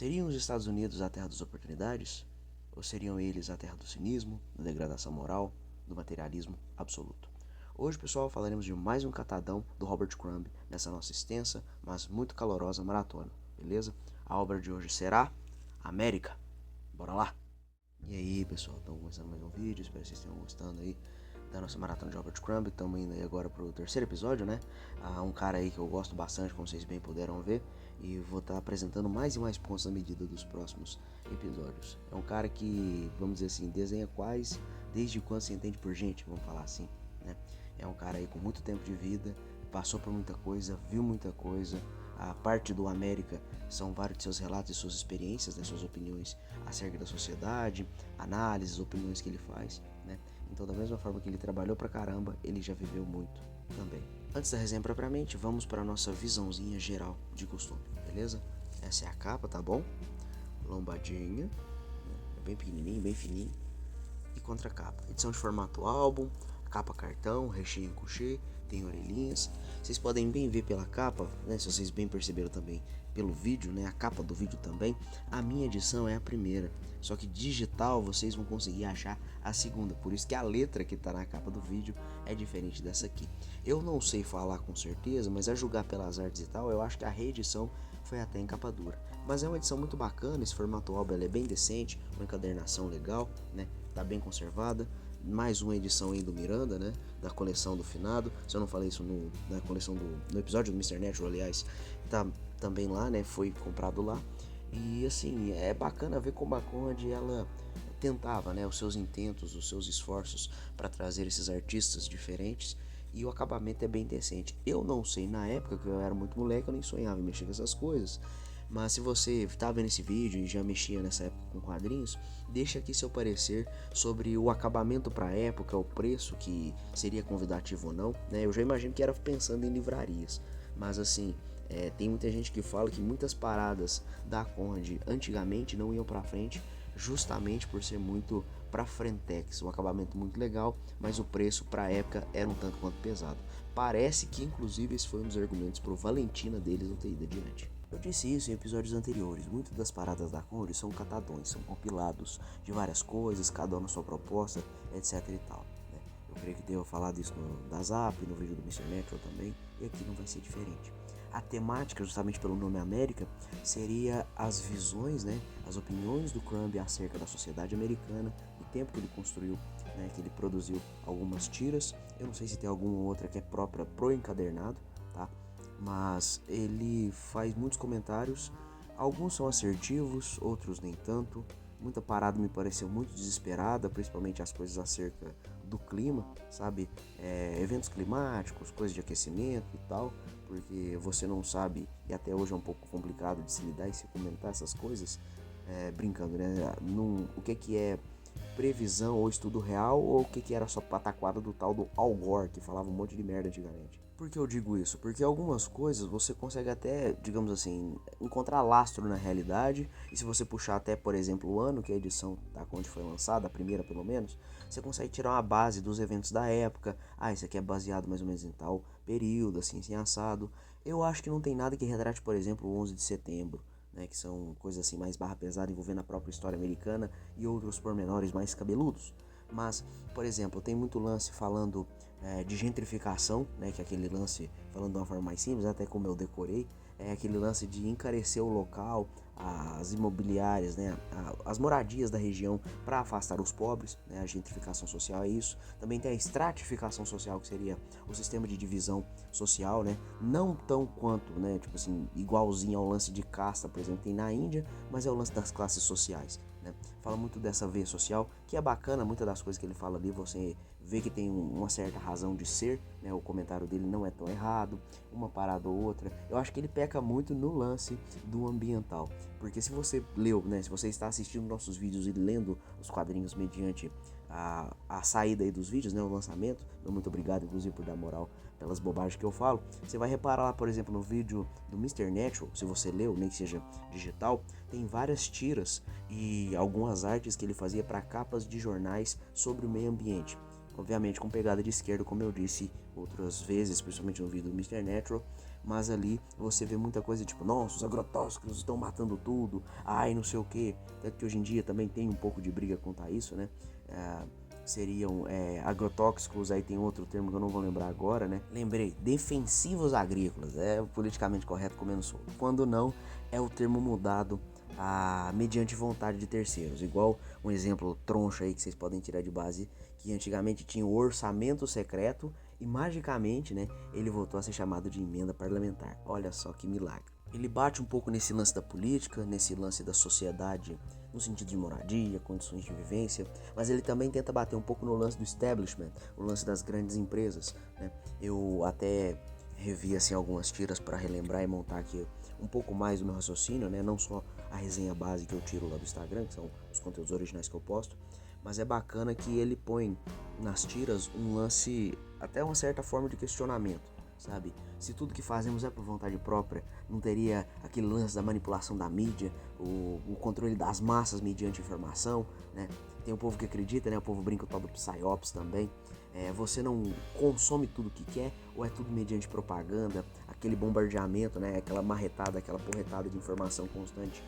Seriam os Estados Unidos a terra das oportunidades? Ou seriam eles a terra do cinismo, da degradação moral, do materialismo absoluto? Hoje, pessoal, falaremos de mais um catadão do Robert Crumb nessa nossa extensa, mas muito calorosa maratona, beleza? A obra de hoje será América. Bora lá! E aí, pessoal, estamos começando mais um vídeo, espero que vocês estejam gostando aí da nossa maratona de Robert Crumb. Estamos indo aí agora pro terceiro episódio, né? Um cara aí que eu gosto bastante, como vocês bem puderam ver, e vou estar apresentando mais e mais pontos à medida dos próximos episódios. É um cara que, vamos dizer assim, desenha quase desde quando se entende por gente, vamos falar assim, né? É um cara aí com muito tempo de vida, passou por muita coisa, viu muita coisa. A parte do América são vários de seus relatos e suas experiências, né, suas opiniões acerca da sociedade, análises, opiniões que ele faz, né? Então, da mesma forma que ele trabalhou pra caramba, ele já viveu muito também. Antes da resenha propriamente, vamos para a nossa visãozinha geral de costume, beleza? Essa é a capa, tá bom? Lombadinha, né? Bem pequenininho, bem fininho. E contracapa. Edição de formato álbum, capa cartão, recheio em couchê, tem orelhinhas. Vocês podem bem ver pela capa, né? Se vocês bem perceberam também pelo vídeo, né? A capa do vídeo também. A minha edição é a primeira, só que digital vocês vão conseguir achar a segunda. Por isso que a letra que tá na capa do vídeo é diferente dessa aqui. Eu não sei falar com certeza, mas a julgar pelas artes e tal, eu acho que a reedição foi até em capa dura. Mas é uma edição muito bacana, esse formato álbum é bem decente, uma encadernação legal, né? Tá bem conservada. Mais uma edição aí do Miranda, né? Da coleção do finado. Se eu não falei isso na coleção no episódio do Mr. Natural, aliás, tá também lá, né? Foi comprado lá. E assim, é bacana ver como a Conrad ela tentava, né? Os seus intentos, os seus esforços para trazer esses artistas diferentes. E o acabamento é bem decente. Eu não sei, na época que eu era muito moleque, eu nem sonhava em mexer com essas coisas. Mas se você está vendo esse vídeo e já mexia nessa época com quadrinhos, deixa aqui seu parecer sobre o acabamento para a época, o preço que seria convidativo ou não, né? Eu já imagino que era pensando em livrarias, mas assim, tem muita gente que fala que muitas paradas da Conrad antigamente não iam para frente, justamente por ser muito para frentex, um acabamento muito legal, mas o preço para a época era um tanto quanto pesado. Parece que inclusive esse foi um dos argumentos pro Valentina deles não ter ido adiante. Eu disse isso em episódios anteriores, muitas das paradas da Conrad são catadões, são compilados de várias coisas, cada um na sua proposta, etc e tal, né? Eu creio que devo falar disso da Zap, no vídeo do Mr. Natural também, e aqui não vai ser diferente. A temática, justamente pelo nome América, seria as visões, né, as opiniões do Crumb acerca da sociedade americana, do tempo que ele construiu, né, que ele produziu algumas tiras. Eu não sei se tem alguma outra que é própria pro encadernado, tá? Mas ele faz muitos comentários, alguns são assertivos, outros nem tanto. Muita parada me pareceu muito desesperada, principalmente as coisas acerca do clima, sabe? Eventos climáticos, coisas de aquecimento e tal, porque você não sabe, e até hoje é um pouco complicado de se lidar e se comentar essas coisas, brincando, né? O que é previsão ou estudo real, ou o que era só pataquada do tal do Al Gore, que falava um monte de merda antigamente. Por que eu digo isso? Porque algumas coisas você consegue até, digamos assim, encontrar lastro na realidade, e se você puxar até, por exemplo, o ano que a edição da Conde foi lançada, a primeira pelo menos, você consegue tirar uma base dos eventos da época. Isso aqui é baseado mais ou menos em tal período, assim assado. Eu acho que não tem nada que retrate, por exemplo, o 11 de setembro, né, que são coisas assim mais barra pesada envolvendo a própria história americana e outros pormenores mais cabeludos. Mas, por exemplo, tem muito lance falando de gentrificação, né, que é aquele lance, falando de uma forma mais simples, até como eu decorei, é aquele lance de encarecer o local, as imobiliárias, né, as moradias da região para afastar os pobres, né, a gentrificação social é isso. Também tem a estratificação social, que seria o sistema de divisão social, né, não tão quanto, né, tipo assim, igualzinho ao lance de casta, por exemplo, tem na Índia, mas é o lance das classes sociais, né. Fala muito dessa veia social, que é bacana, muitas das coisas que ele fala ali, você vê que tem uma certa razão de ser, né, o comentário dele não é tão errado, uma parada ou outra. Eu acho que ele peca muito no lance do ambiental, porque se você leu, né, se você está assistindo nossos vídeos e lendo os quadrinhos mediante a saída aí dos vídeos, né, o lançamento, muito obrigado inclusive por dar moral pelas bobagens que eu falo, você vai reparar lá, por exemplo, no vídeo do Mr. Natural, se você leu, nem que seja digital, tem várias tiras e algumas artes que ele fazia para capas de jornais sobre o meio ambiente. obviamente com pegada de esquerda, como eu disse outras vezes, principalmente no vídeo do Mr. Natural, mas ali você vê muita coisa tipo, nossa, os agrotóxicos estão matando tudo, ai não sei o que, tanto que hoje em dia também tem um pouco de briga quanto a isso, né, seriam agrotóxicos, aí tem outro termo que eu não vou lembrar agora, né, lembrei, defensivos agrícolas, é o politicamente correto comendo solto, quando não, é o termo mudado mediante vontade de terceiros, igual um exemplo troncho aí que vocês podem tirar de base, que antigamente tinha o orçamento secreto e magicamente, né, ele voltou a ser chamado de emenda parlamentar. Olha só que milagre. Ele bate um pouco nesse lance da política, nesse lance da sociedade, no sentido de moradia, condições de vivência, mas ele também tenta bater um pouco no lance do establishment, o lance das grandes empresas, né? Eu até revi assim algumas tiras para relembrar e montar aqui um pouco mais do meu raciocínio, né? Não só a resenha base que eu tiro lá do Instagram, que são os conteúdos originais que eu posto, mas é bacana que ele põe nas tiras um lance, até uma certa forma de questionamento, sabe? Se tudo que fazemos é por vontade própria, não teria aquele lance da manipulação da mídia, o controle das massas mediante informação, né? Tem o povo que acredita, né? O povo brinca o tal do Psyops também. Você não consome tudo que quer, ou é tudo mediante propaganda, aquele bombardeamento, né? Aquela marretada, aquela porretada de informação constante.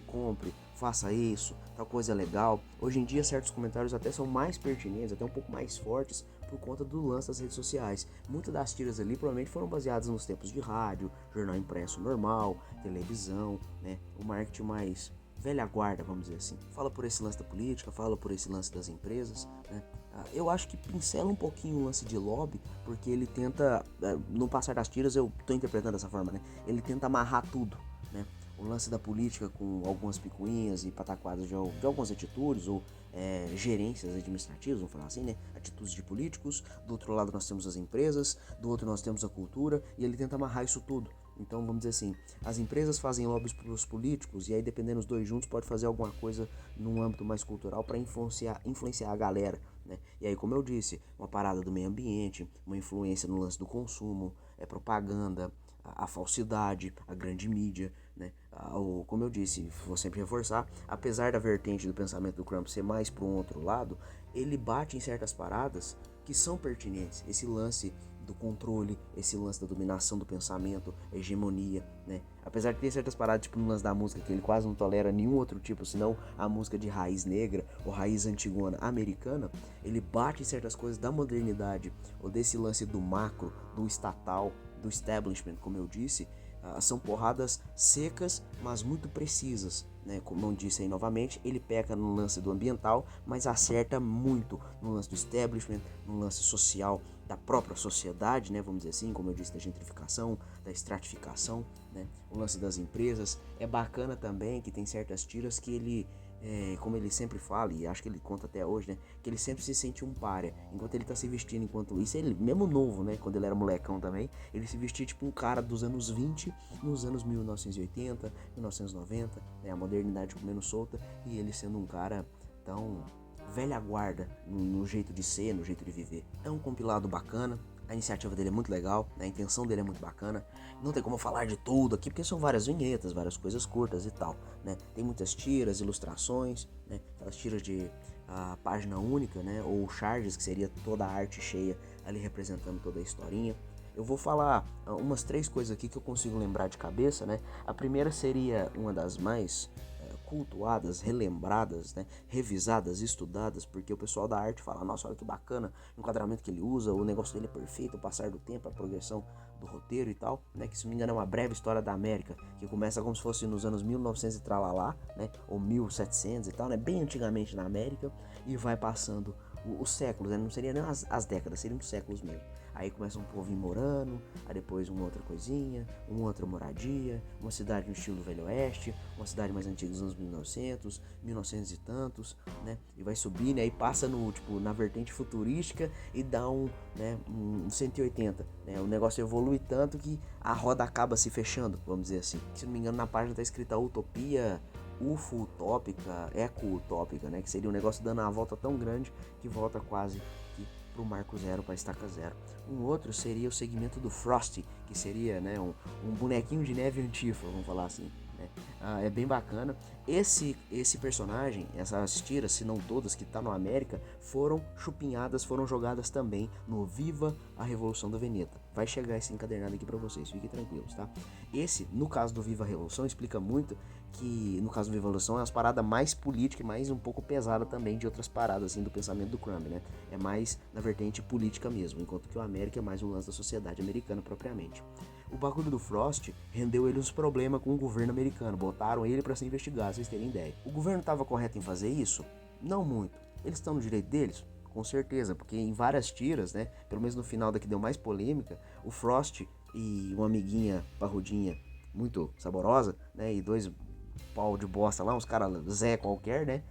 Compre, faça isso, tal coisa é legal. Hoje em dia certos comentários até são mais pertinentes, até um pouco mais fortes por conta do lance das redes sociais. Muitas das tiras ali provavelmente foram baseadas nos tempos de rádio, jornal impresso normal, televisão, né? O marketing mais velha guarda, vamos dizer assim. Fala por esse lance da política, fala por esse lance das empresas, né? Eu acho que pincela um pouquinho o lance de lobby, porque ele tenta, no passar das tiras, eu tô interpretando dessa forma, né? Ele tenta amarrar tudo, né? O lance da política com algumas picuinhas e pataquadas de algumas atitudes ou gerências administrativas, vamos falar assim, né? Atitudes de políticos. Do outro lado nós temos as empresas, do outro nós temos a cultura, e ele tenta amarrar isso tudo. Então vamos dizer assim, as empresas fazem lobbies para os políticos, e aí dependendo dos dois juntos pode fazer alguma coisa num âmbito mais cultural para influenciar a galera, né? E aí, como eu disse, uma parada do meio ambiente, uma influência no lance do consumo, propaganda, a falsidade, a grande mídia, né? Como eu disse, vou sempre reforçar, apesar da vertente do pensamento do Crump ser mais para um outro lado, ele bate em certas paradas que são pertinentes. Esse lance do controle, esse lance da dominação do pensamento, a hegemonia, né? Apesar de ter certas paradas, tipo no lance da música, que ele quase não tolera nenhum outro tipo, senão a música de raiz negra ou raiz antigona americana, ele bate em certas coisas da modernidade, ou desse lance do macro, do estatal, do establishment, como eu disse. São porradas secas, mas muito precisas, né? Como eu disse aí novamente, ele peca no lance do ambiental, mas acerta muito no lance do establishment, no lance social da própria sociedade, né? Vamos dizer assim, como eu disse, da gentrificação, da estratificação, né? O lance das empresas. É bacana também que tem certas tiras que ele, como ele sempre fala, e acho que ele conta até hoje, né? Que ele sempre se sente um pária, enquanto ele tá se vestindo, enquanto isso, ele mesmo novo, né? Quando ele era molecão também, ele se vestia tipo um cara dos anos 20, nos anos 1980, 1990, né? A modernidade comendo solta, e ele sendo um cara tão velha guarda no jeito de ser, no jeito de viver. É um compilado bacana, a iniciativa dele é muito legal, né? A intenção dele é muito bacana. Não tem como falar de tudo aqui, porque são várias vinhetas, várias coisas curtas e tal, né? Tem muitas tiras, ilustrações, né? Aquelas tiras de página única, né? Ou charges, que seria toda a arte cheia ali representando toda a historinha. Eu vou falar umas 3 coisas aqui que eu consigo lembrar de cabeça, né? A primeira seria uma das mais cultuadas, relembradas, né, revisadas, estudadas, porque o pessoal da arte fala, nossa, olha que bacana o enquadramento que ele usa, o negócio dele é perfeito, o passar do tempo, a progressão do roteiro e tal, né, que se não me engano é uma breve história da América, que começa como se fosse nos anos 1900 e tralalá, né, ou 1700 e tal, né, bem antigamente na América, e vai passando os séculos, né, não seria nem as décadas, seriam os séculos mesmo. Aí começa um povo morando, aí depois uma outra coisinha, uma outra moradia, uma cidade no estilo Velho Oeste, uma cidade mais antiga dos anos 1900, 1900 e tantos, né? E vai subindo, aí passa no, tipo, na vertente futurística e dá um 180, né? O negócio evolui tanto que a roda acaba se fechando, vamos dizer assim. Se não me engano, na página tá escrita utopia UFO-utópica, eco-utópica, né? Que seria um negócio dando uma volta tão grande que volta quase que pro marco zero, para estaca zero. Um outro seria o segmento do Frosty, que seria, né, um bonequinho de neve antifa, vamos falar assim, né? É bem bacana. Esse personagem, essas tiras, se não todas que tá no América, foram chupinhadas, foram jogadas também no Viva a Revolução da Veneta. Vai chegar esse encadernado aqui pra vocês, fiquem tranquilos, tá? Esse, no caso do Viva a Revolução, explica muito que, no caso do Viva a Revolução, é umas paradas mais políticas e mais um pouco pesada também de outras paradas, assim, do pensamento do Crumb, né? É mais na vertente política mesmo, enquanto que o América é mais um lance da sociedade americana propriamente. O bagulho do Frost rendeu ele uns problemas com o governo americano, botaram ele para ser investigado, vocês terem ideia. O governo estava correto em fazer isso? Não muito. Eles estão no direito deles? Com certeza, porque em várias tiras, né, pelo menos no final da que deu mais polêmica, o Frost e uma amiguinha parrudinha muito saborosa, né, e dois pau de bosta lá, uns caras Zé qualquer, né,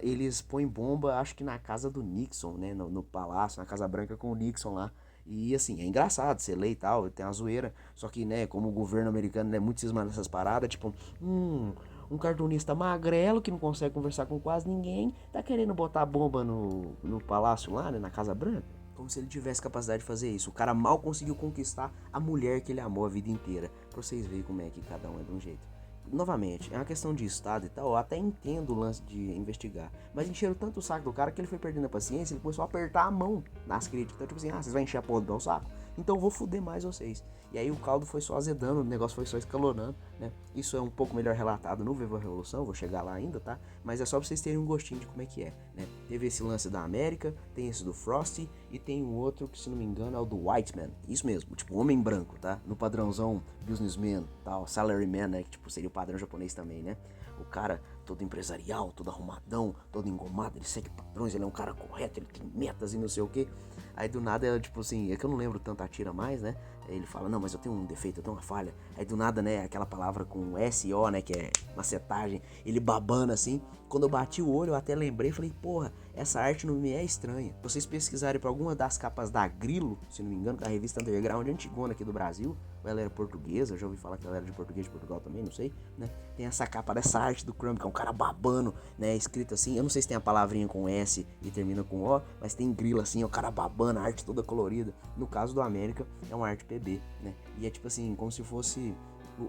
eles põem bomba, acho que na casa do Nixon, né, no palácio, na Casa Branca com o Nixon lá. E assim, é engraçado, você lê e tal, tem a zoeira. Só que, né, como o governo americano é muito cismado nessas paradas, tipo, um cartunista magrelo que não consegue conversar com quase ninguém, tá querendo botar bomba no palácio lá, né, na Casa Branca. Como se ele tivesse capacidade de fazer isso. O cara mal conseguiu conquistar a mulher que ele amou a vida inteira. Pra vocês verem como é que cada um é de um jeito. Novamente, é uma questão de estado e tal, eu até entendo o lance de investigar, mas encheram tanto o saco do cara que ele foi perdendo a paciência, ele começou a apertar a mão nas críticas, então tipo assim, vocês vão encher a porra do meu saco? Então eu vou fuder mais vocês. E aí o caldo foi só azedando, o negócio foi só escalonando, né? Isso é um pouco melhor relatado no Viva a Revolução, vou chegar lá ainda, tá? Mas é só pra vocês terem um gostinho de como é que é, né? Teve esse lance da América, tem esse do Frosty e tem um outro que, se não me engano, é o do White Man. Isso mesmo, tipo, homem branco, tá? No padrãozão businessman, tal, salaryman, né? Que tipo, seria o padrão japonês também, né? O cara todo empresarial, todo arrumadão, todo engomado, ele segue padrões, ele é um cara correto, ele tem metas e não sei o que. Aí do nada, tipo assim, é que eu não lembro tanto a tira mais, né? Aí ele fala, não, mas eu tenho um defeito, eu tenho uma falha. Aí do nada, né, aquela palavra com S-O, né, que é macetagem, ele babando assim. Quando eu bati o olho, eu até lembrei, falei, porra, essa arte não me é estranha. Vocês pesquisarem pra alguma das capas da Grilo, se não me engano, da revista Underground antigona aqui do Brasil, ou ela era portuguesa, eu já ouvi falar que ela era de português de Portugal também, não sei, né? Tem essa capa dessa arte do Crumb, que é um cara babando, né, escrito assim, eu não sei se tem a palavrinha com S e termina com O, mas tem grilo assim, o cara babando, a arte toda colorida. No caso do América, é uma arte PB, né? E é tipo assim, como se fosse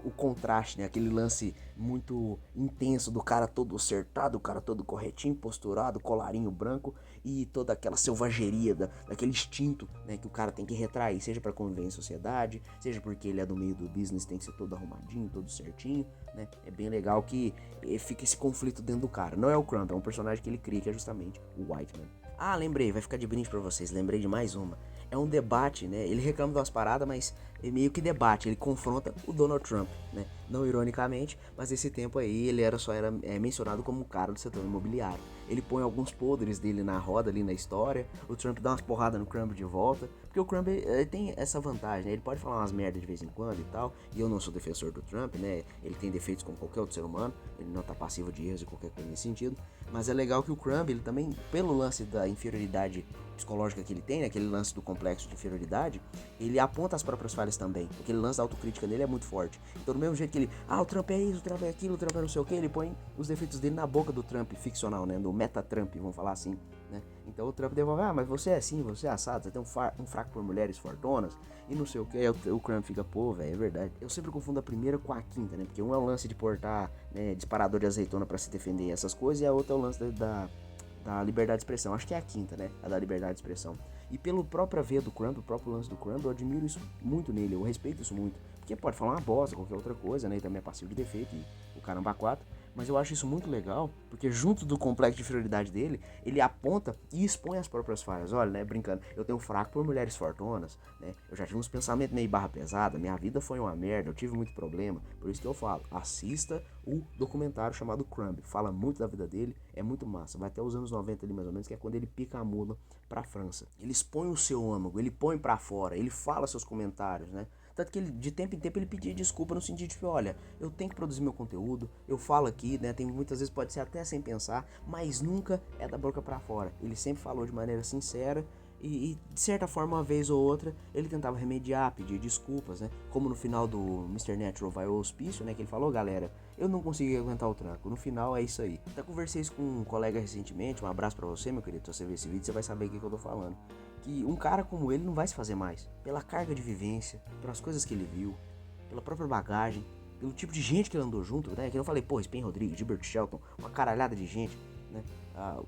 o contraste, né? Aquele lance muito intenso do cara todo acertado, o cara todo corretinho, posturado, colarinho branco e toda aquela selvageria daquele instinto, né, que o cara tem que retrair, seja para conviver em sociedade, seja porque ele é do meio do business, tem que ser todo arrumadinho, todo certinho, né? É bem legal que fica esse conflito dentro do cara. Não é o Crumb, é um personagem que ele cria, que é justamente o Whiteman. Ah, lembrei, vai ficar de brinde pra vocês, lembrei de mais uma. É um debate, né? Ele reclama de umas paradas, mas é meio que debate, ele confronta o Donald Trump, né? Não ironicamente, mas esse tempo aí ele só era mencionado como um cara do setor imobiliário. Ele põe alguns podres dele na roda ali na história, o Trump dá umas porradas no Crumb de volta, porque o Crumb ele tem essa vantagem, né? Ele pode falar umas merdas de vez em quando e tal, e eu não sou defensor do Trump, né? Ele tem defeitos como qualquer outro ser humano, ele não tá passivo de erros e qualquer coisa nesse sentido, mas é legal que o Crumb, ele também, pelo lance da inferioridade psicológica que ele tem, né? Aquele lance do complexo de inferioridade, ele aponta as próprias falhas também. Aquele lance da autocrítica dele é muito forte. Então, do mesmo jeito que ele, o Trump é isso, o Trump é aquilo, o Trump é não sei o que, ele põe os defeitos dele na boca do Trump ficcional, né? Do meta-Trump, vamos falar assim, né? Então o Trump devolve, mas você é assim, você é assado, você tem um fraco por mulheres fortonas e não sei o que. Aí o Trump fica, pô, velho, é verdade. Eu sempre confundo a primeira com a quinta, né? Porque um é o lance de portar, né, disparador de azeitona pra se defender e essas coisas, e a outra é o lance da liberdade de expressão. Acho que é a quinta, né? A da liberdade de expressão. E pelo próprio ver do Crumb, o próprio lance do Crumb, eu admiro isso muito nele, eu respeito isso muito. Porque pode falar uma bosta, qualquer outra coisa, né? E também é passivo de defeito e o caramba 4. Mas eu acho isso muito legal, porque junto do complexo de inferioridade dele, ele aponta e expõe as próprias falhas. Olha, né, brincando, eu tenho fraco por mulheres fortonas, né? Eu já tive uns pensamentos meio barra pesada, minha vida foi uma merda, eu tive muito problema. Por isso que eu falo, assista o documentário chamado Crumb. Fala muito da vida dele, é muito massa. Vai até os anos 90 ali mais ou menos, que é quando ele pica a mula pra França. Ele expõe o seu âmago, ele põe pra fora, ele fala seus comentários, né? Tanto que ele, de tempo em tempo ele pedia desculpa no sentido de que, olha, eu tenho que produzir meu conteúdo, eu falo aqui, né, tem muitas vezes pode ser até sem pensar, mas nunca é da boca pra fora. Ele sempre falou de maneira sincera e de certa forma, uma vez ou outra, ele tentava remediar, pedir desculpas, né? Como no final do Mr. Natural vai ao hospício, né? Que ele falou, galera, eu não consegui aguentar o tranco. No final é isso aí. Até conversei isso com um colega recentemente, um abraço pra você, meu querido. Se você ver esse vídeo, você vai saber o que eu tô falando. Que um cara como ele não vai se fazer mais. Pela carga de vivência, pelas coisas que ele viu, pela própria bagagem, pelo tipo de gente que ele andou junto, né? Que eu falei, pô, Spen Rodrigues, Gilbert Shelton, uma caralhada de gente, né?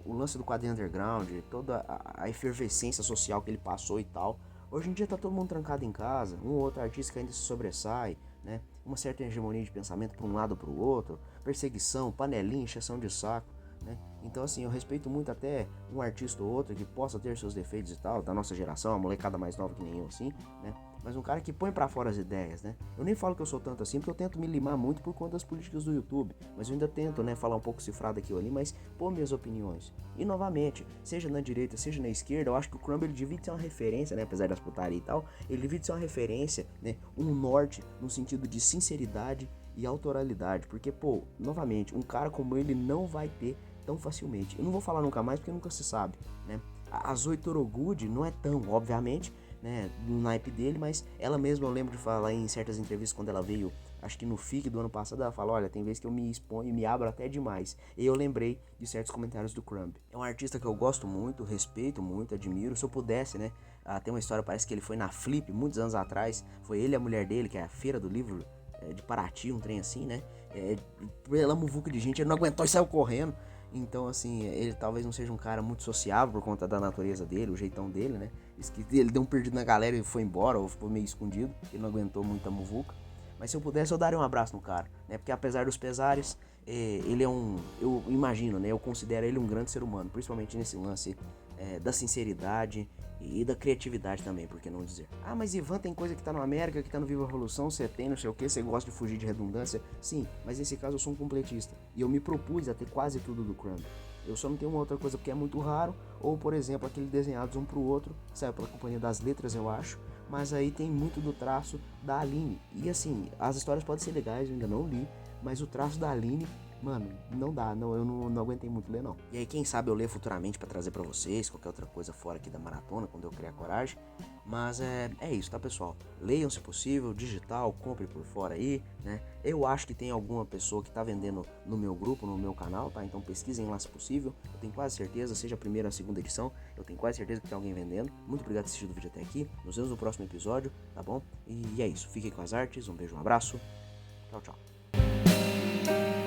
O lance do quadrinho underground, toda a efervescência social que ele passou e tal. Hoje em dia tá todo mundo trancado em casa, um ou outro artista que ainda se sobressai, né? Uma certa hegemonia de pensamento para um lado ou para o outro, perseguição, panelinha, encheção de saco, né? Então assim, eu respeito muito até um artista ou outro que possa ter seus defeitos e tal, da nossa geração, a molecada mais nova que nem eu assim, né? Mas um cara que põe pra fora as ideias, né? Eu nem falo que eu sou tanto assim, porque eu tento me limar muito por conta das políticas do YouTube. Mas eu ainda tento, né, falar um pouco cifrado aqui ou ali, mas pôr minhas opiniões. E novamente, seja na direita, seja na esquerda, eu acho que o Crumb ele devia ser uma referência, né? Apesar das putaria e tal, ele devia ser uma referência, né? Um norte no sentido de sinceridade e autoralidade. Porque, pô, novamente, um cara como ele não vai ter tão facilmente. Eu não vou falar nunca mais porque nunca se sabe, né? A Zoe Torogood não é tão, obviamente, né, do naipe dele, mas ela mesma, eu lembro de falar em certas entrevistas quando ela veio, acho que no FIC do ano passado, ela fala, olha, tem vezes que eu me exponho e me abro até demais. E eu lembrei de certos comentários do Crumb. É um artista que eu gosto muito, respeito muito, admiro. Se eu pudesse, né, tem uma história, parece que ele foi na Flip muitos anos atrás, foi ele e a mulher dele, que é a Feira do Livro de Paraty, um trem assim, né, pela muvuca de gente, ele não aguentou e saiu correndo. Então, assim, ele talvez não seja um cara muito sociável por conta da natureza dele, o jeitão dele, né? Ele deu um perdido na galera e foi embora, ou ficou meio escondido, ele não aguentou muita muvuca. Mas se eu pudesse, eu daria um abraço no cara, né? Porque apesar dos pesares, ele é um... Eu imagino, né? Eu considero ele um grande ser humano, principalmente nesse lance da sinceridade e da criatividade também, por que não dizer. Ah, mas Ivan, tem coisa que tá no América, que tá no Viva a Revolução, você tem não sei o que, você gosta de fugir de redundância. Sim, mas nesse caso eu sou um completista. E eu me propus a ter quase tudo do Crumb. Eu só não tenho uma outra coisa porque é muito raro, ou por exemplo, aquele Desenhados Um Pro Outro, que saiu pela Companhia das Letras, eu acho, mas aí tem muito do traço da Aline. E assim, as histórias podem ser legais, eu ainda não li, mas o traço da Aline, mano, não dá, não, eu não aguentei muito ler não. E aí quem sabe eu ler futuramente pra trazer pra vocês, qualquer outra coisa fora aqui da maratona, quando eu criar coragem. Mas é isso, tá, pessoal? Leiam se possível, digital, compre por fora aí, né? Eu acho que tem alguma pessoa que tá vendendo no meu grupo, no meu canal, tá? Então pesquisem lá se possível. Eu tenho quase certeza, seja a primeira ou a segunda edição, eu tenho quase certeza que tem alguém vendendo. Muito obrigado por assistir o vídeo até aqui. Nos vemos no próximo episódio, tá bom? E é isso. Fiquem com as artes, um beijo, um abraço. Tchau, tchau.